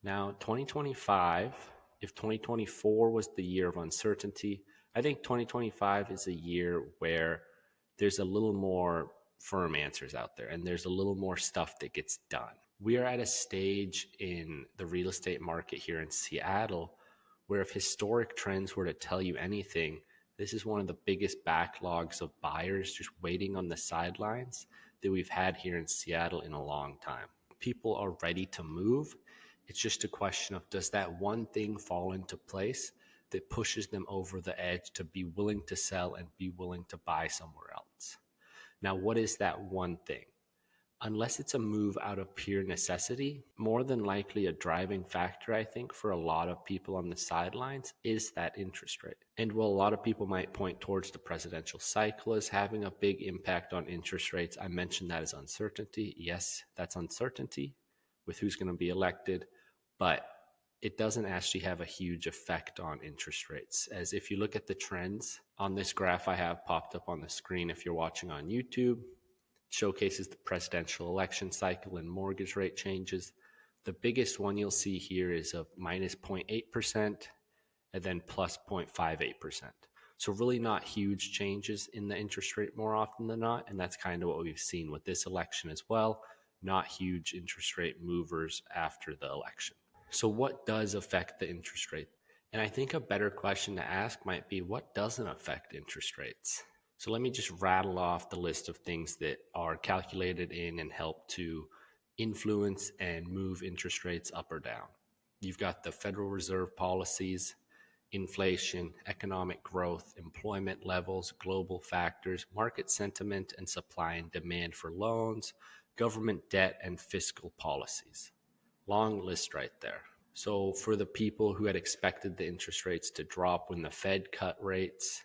Now, 2025, if 2024 was the year of uncertainty, I think 2025 is a year where there's a little more firm answers out there and there's a little more stuff that gets done. We are at a stage in the real estate market here in Seattle where, if historic trends were to tell you anything, this is one of the biggest backlogs of buyers just waiting on the sidelines that we've had here in Seattle in a long time. People are ready to move. It's just a question of, does that one thing fall into place that pushes them over the edge to be willing to sell and be willing to buy somewhere else? Now, what is that one thing? Unless it's a move out of pure necessity, more than likely a driving factor, I think, for a lot of people on the sidelines is that interest rate. And while a lot of people might point towards the presidential cycle as having a big impact on interest rates, I mentioned that as uncertainty. Yes, that's uncertainty with who's going to be elected, but it doesn't actually have a huge effect on interest rates. As if you look at the trends on this graph I have popped up on the screen, if you're watching on YouTube, showcases the presidential election cycle and mortgage rate changes. The biggest one you'll see here is of minus 0.8% and then plus 0.58%. So really not huge changes in the interest rate more often than not. And that's kind of what we've seen with this election as well. Not huge interest rate movers after the election. So what does affect the interest rate? And I think a better question to ask might be, what doesn't affect interest rates? So let me just rattle off the list of things that are calculated in and help to influence and move interest rates up or down. You've got the Federal Reserve policies, inflation, economic growth, employment levels, global factors, market sentiment and supply and demand for loans, government debt, and fiscal policies. Long list right there. So for the people who had expected the interest rates to drop when the Fed cut rates,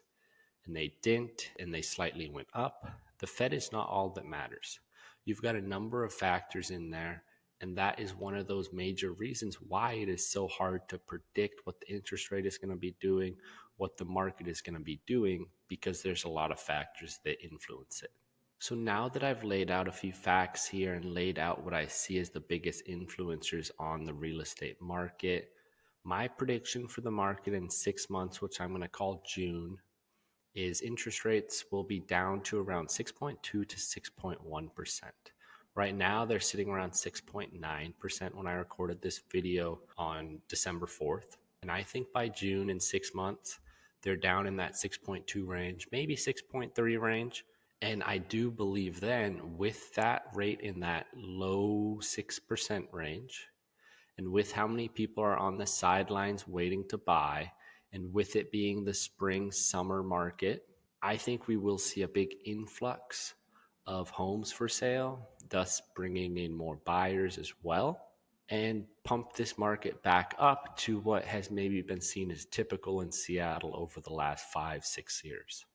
and they didn't, and they slightly went up, the Fed is not all that matters. You've got a number of factors in there, and that is one of those major reasons why it is so hard to predict what the interest rate is going to be doing, what the market is going to be doing, because there's a lot of factors that influence it. So now that I've laid out a few facts here and laid out what I see as the biggest influencers on the real estate market, my prediction for the market in 6 months, which I'm going to call June, is interest rates will be down to around 6.2 to 6.1%. Right now, they're sitting around 6.9% when I recorded this video on December 4th. And I think by June, in 6 months, they're down in that 6.2 range, maybe 6.3 range. And I do believe then, with that rate in that low 6% range, and with how many people are on the sidelines waiting to buy, and with it being the spring summer market, I think we will see a big influx of homes for sale, thus bringing in more buyers as well, and pump this market back up to what has maybe been seen as typical in Seattle over the last 5-6 years.